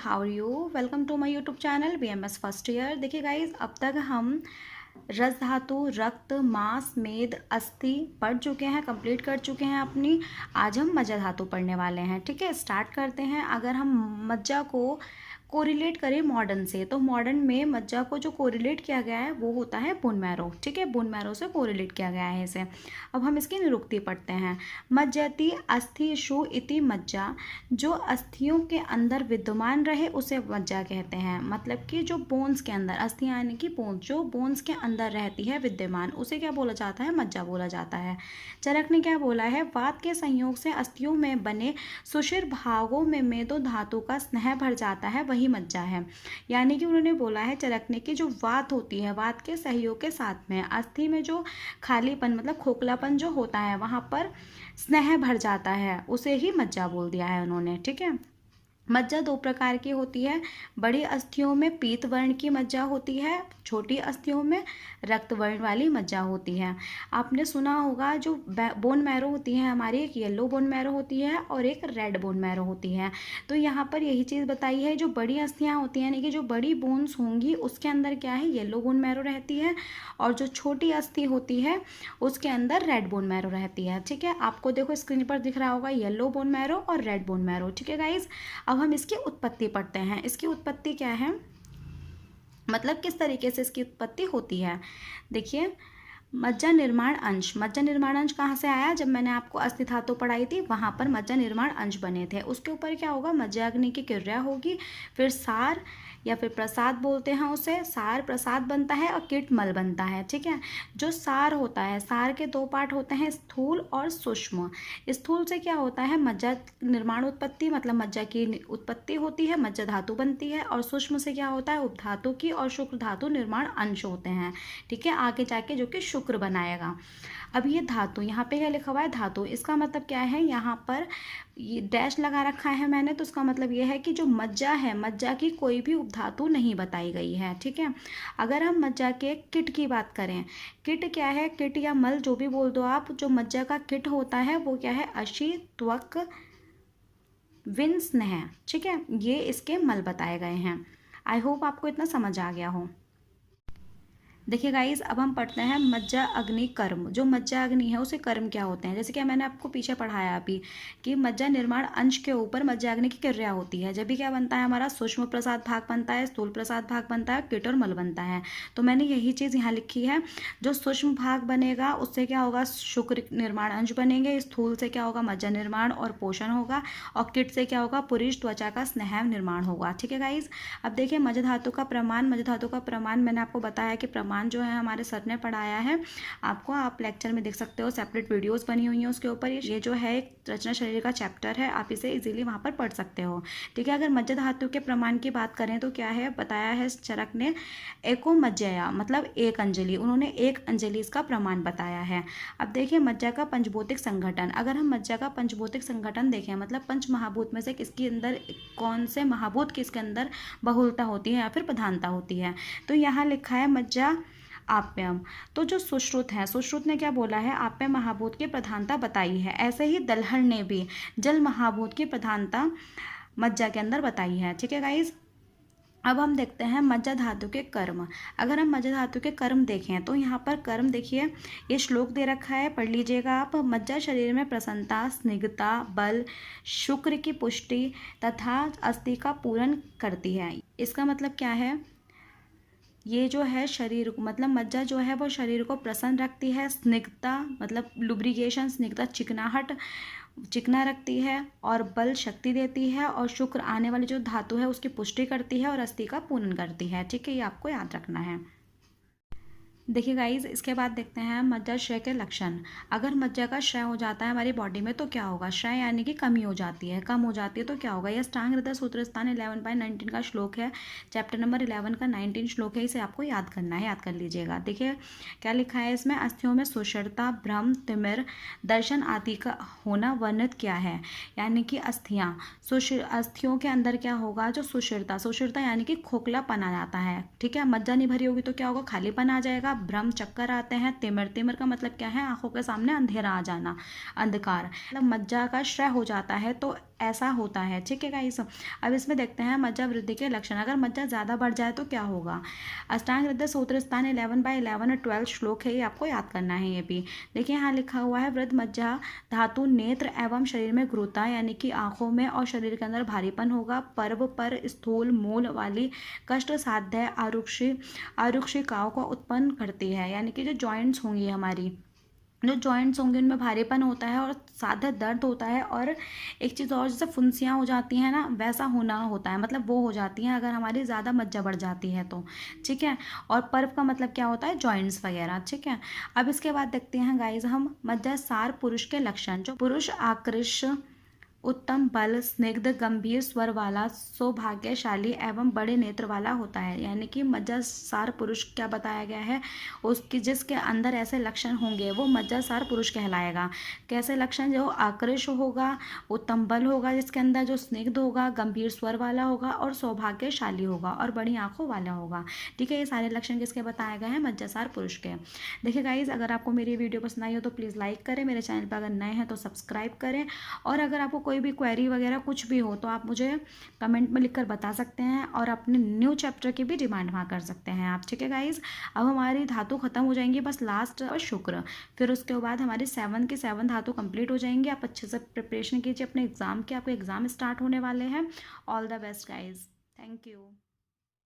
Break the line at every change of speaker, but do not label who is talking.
How are you. Welcome to my YouTube channel BMS first year. देखिए guys, अब तक हम रस धातु, रक्त, मांस, मेद, अस्थि पढ़ चुके हैं, कंप्लीट कर चुके हैं अपनी। आज हम मज्जा धातु पढ़ने वाले हैं। ठीक है, स्टार्ट करते हैं। अगर हम मज्जा को कोरिलेट करें मॉडर्न से, तो मॉडर्न में मज्जा को जो कोरिलेट किया गया है वो होता है बोन मैरो। ठीक है, बोन मैरो से कोरिलेट किया गया है इसे। अब हम इसकी निरुक्ति पढ़ते हैं। मज्जति अस्थिषु इति मज्जा, जो अस्थियों के अंदर विद्यमान रहे उसे मज्जा कहते हैं। मतलब कि जो बोन्स के अंदर, अस्थियां यानी कि बोन्स, जो बोन्स के अंदर रहती है विद्यमान, उसे क्या बोला जाता है? मज्जा बोला जाता है। चरक ने क्या बोला है? वात के संयोग से अस्थियों में बने सुषिर भागों में मेदो धातु का स्नेह भर जाता है, वही मज्जा है। यानी कि उन्होंने बोला है चरक ने कि जो वात होती है, वात के सहयोग के साथ में अस्थि में जो खालीपन मतलब खोखलापन जो होता है, वहां पर स्नेह भर जाता है, उसे ही मज्जा बोल दिया है उन्होंने। ठीक है, मज्जा दो प्रकार की होती है। बड़ी अस्थियों में पीत वर्ण की मज्जा होती है, छोटी अस्थियों में रक्त वर्ण वाली मज्जा होती है। आपने सुना होगा जो बोन मैरो होती है हमारी, एक येलो बोन मैरो होती है और एक रेड बोन मैरो होती है। तो यहाँ पर यही चीज़ बताई है, जो बड़ी अस्थियाँ होती हैं यानी कि जो बड़ी बोन्स होंगी उसके अंदर क्या है? येलो बोन मैरो रहती है, और जो छोटी अस्थि होती है उसके अंदर रेड बोन मैरो रहती है। ठीक है, आपको देखो स्क्रीन पर दिख रहा होगा येलो बोन मैरो और रेड बोन मैरो। ठीक है गाइज, अब हम इसकी उत्पत्ति पढ़ते हैं। इसकी उत्पत्ति क्या है, मतलब किस तरीके से इसकी उत्पत्ति होती है। देखिए, मज्जा निर्माण अंश, मज्जा निर्माण अंश कहाँ से आया? जब मैंने आपको अस्थि धातु पढ़ाई थी वहाँ पर मज्जा निर्माण अंश बने थे। उसके ऊपर क्या होगा? मज्जा अग्नि की क्रिया होगी, फिर सार या फिर प्रसाद बोलते हैं उसे, सार प्रसाद बनता है और कीट मल बनता है। ठीक है, जो सार होता है, सार के दो पार्ट होते हैं, स्थूल और सूक्ष्म। स्थूल से क्या होता है? मज्जा निर्माण उत्पत्ति, मतलब मज्जा की उत्पत्ति होती है, मज्जा धातु बनती है। और सूक्ष्म से क्या होता है? उपधातु की और शुक्र धातु निर्माण अंश होते हैं। ठीक है, आगे जाके जो कि शुक्र बनाएगा। अब ये धातु, यहाँ पे क्या लिखा हुआ है? धातु। इसका मतलब क्या है? यहाँ पर ये डैश लगा रखा है मैंने, तो इसका मतलब ये है कि जो मज्जा है, मज्जा की कोई भी उपधातु नहीं बताई गई है। ठीक है, अगर हम मज्जा के किट की बात करें, किट क्या है? किट या मल जो भी बोल दो आप, जो मज्जा का किट होता है वो क्या है? अशी, त्वक, विन, स्नेह। ठीक है, ये इसके मल बताए गए हैं। आई होप आपको इतना समझ आ गया हो। देखिए गाइस, अब हम पढ़ते हैं मज्जा अग्नि कर्म। जो मज्जा अग्नि है उसे कर्म क्या होते हैं? जैसे कि मैंने आपको पीछे पढ़ाया अभी कि मज्जा निर्माण अंश के ऊपर मज्जा अग्नि की क्रिया होती है। जब भी क्या बनता है हमारा? सूक्ष्म प्रसाद भाग बनता है, स्थूल प्रसाद भाग बनता है, कीट और मल बनता है। तो मैंने यही चीज़ यहाँ लिखी है। जो सूक्ष्म भाग बनेगा उससे क्या होगा? शुक्र निर्माण अंश बनेंगे। स्थूल से क्या होगा? मज्जा निर्माण और पोषण होगा। और कीट से क्या होगा? पुरुष त्वचा का स्नेह निर्माण होगा। ठीक है गाइज, अब देखिए मज्जा धातु का प्रमाण। मज्जा धातु का प्रमाण मैंने आपको बताया कि प्रमाण जो है हमारे सर ने पढ़ाया है आपको, आप लेक्चर में देख सकते हो, सेपरेट वीडियोस बनी हुई हैं उसके ऊपर। ये जो है एक रचना शरीर का चैप्टर है, आप इसे इजीली वहां पर पढ़ सकते हो। ठीक है, अगर मज्जा धातु के प्रमाण की बात करें तो क्या है बताया है चरक ने? एको मज्जया, मतलब एक अंजलि। उन्होंने एक अंजलि इसका प्रमाण बताया है। अब देखिए मज्जा का पंचभौतिक संगठन। अगर हम मज्जा का पंचभौतिक संगठन देखें, मतलब पंच महाभूत में से किसके अंदर, कौन से महाभूत किसके अंदर बहुलता होती है या फिर प्रधानता होती है, तो यहाँ लिखा है मज्जा आप्यम। तो जो सुश्रुत है, सुश्रुत ने क्या बोला है? आप्य महाभूत की प्रधानता बताई है। ऐसे ही दलहर ने भी जल महाभूत की प्रधानता मज्जा के अंदर बताई है। ठीक है गाइज, अब हम देखते हैं मज्जा धातु के कर्म। अगर हम मज्जा धातु के कर्म देखें तो यहाँ पर कर्म देखिए, ये श्लोक दे रखा है, पढ़ लीजिएगा आप। मज्जा शरीर में प्रसन्नता, स्निग्धता, बल, शुक्र की पुष्टि तथा अस्थि का पूरण करती है। इसका मतलब क्या है? ये जो है शरीर को, मतलब मज्जा जो है वो शरीर को प्रसन्न रखती है। स्निग्धता मतलब लुब्रिकेशन, स्निग्धता चिकनाहट, चिकना रखती है। और बल शक्ति देती है। और शुक्र आने वाली जो धातु है उसकी पुष्टि करती है और अस्थि का पूर्ण करती है। ठीक है, ये आपको याद रखना है। देखिए गाइज, इसके बाद देखते हैं मज्जा क्षय के लक्षण। अगर मज्जा का क्षय हो जाता है हमारी बॉडी में तो क्या होगा? क्षय यानी कि कमी हो जाती है, कम हो जाती है तो क्या होगा? यह अष्टांग हृदय सूत्र स्थान 11/19 का श्लोक है, चैप्टर नंबर 11 का 19 श्लोक है। इसे आपको याद करना है, याद कर लीजिएगा। देखिए क्या लिखा है इसमें? अस्थियों में सुषिरता, भ्रम, तिमिर, दर्शन आदि का होना वर्णित किया है। यानी कि अस्थियां, अस्थियों के अंदर क्या होगा? जो सुषिरता, सुषिरता यानी कि खोखलापन आ जाता है। ठीक है, मज्जा नहीं भरी होगी तो क्या होगा? खालीपन आ जाएगा। भ्रम, चक्कर आते हैं। तिमिर, तिमिर का मतलब क्या है? आंखों के सामने अंधेरा आ जाना, अंधकार। मतलब मज्जा का क्षय हो जाता है तो ऐसा होता है। ठीक है गाइस, अब इसमें देखते हैं मज्जा वृद्धि के लक्षण। अगर मज्जा ज़्यादा बढ़ जाए तो क्या होगा। अष्टांग हृदय सूत्र स्थान 11/11 और 12 श्लोक है, ये आपको याद करना है। ये भी देखिए यहाँ लिखा हुआ है, वृद्ध मज्जा धातु नेत्र एवं शरीर में घृता यानी कि आंखों में और शरीर के अंदर भारीपन होगा। पर्व पर स्थूल मूल वाली कष्ट साध्य आरुक्षिकाओं को उत्पन्न करती है, यानी कि जो जॉइंट्स होंगी हमारी, जो जॉइंट्स होंगे उनमें भारीपन होता है और साधा दर्द होता है। और एक चीज़ और, जैसे फुंसियाँ हो जाती हैं ना, वैसा होना होता है, मतलब वो हो जाती हैं अगर हमारी ज़्यादा मज्जा बढ़ जाती है तो। ठीक है, और पर्व का मतलब क्या होता है, जॉइंट्स वगैरह। ठीक है, अब इसके बाद देखते हैं गाइज हम मज्जासार पुरुष के लक्षण। जो पुरुष आकृष्ट, उत्तम बल, स्निग्ध, गंभीर स्वर वाला, सौभाग्यशाली एवं बड़े नेत्र वाला होता है। यानी कि मज्जासार पुरुष क्या बताया गया है, उसकी जिसके अंदर ऐसे लक्षण होंगे वो मज्जासार पुरुष कहलाएगा। कैसे लक्षण, जो आकृष्ट होगा, उत्तम बल होगा जिसके अंदर, जो स्निग्ध होगा, गंभीर स्वर वाला होगा और सौभाग्यशाली होगा और बड़ी आंखों वाला होगा। ठीक है, ये सारे लक्षण किसके बताए गए हैं, मज्जासार पुरुष के। देखिए गाइज, अगर आपको मेरी वीडियो पसंद आई हो तो प्लीज़ लाइक करें, मेरे चैनल पर अगर नए हैं तो सब्सक्राइब करें, और अगर आपको कोई भी क्वेरी वगैरह कुछ भी हो तो आप मुझे कमेंट में लिखकर बता सकते हैं, और अपने न्यू चैप्टर की भी डिमांड वहाँ कर सकते हैं आप। ठीक है गाइज, अब हमारी धातु खत्म हो जाएंगी, बस लास्ट और शुक्र, फिर उसके बाद हमारी 7 की 7 धातु कंप्लीट हो जाएंगी। आप अच्छे से प्रिपरेशन कीजिए अपने एग्जाम के, आपके एग्जाम स्टार्ट होने वाले हैं। All the best guys, thank you.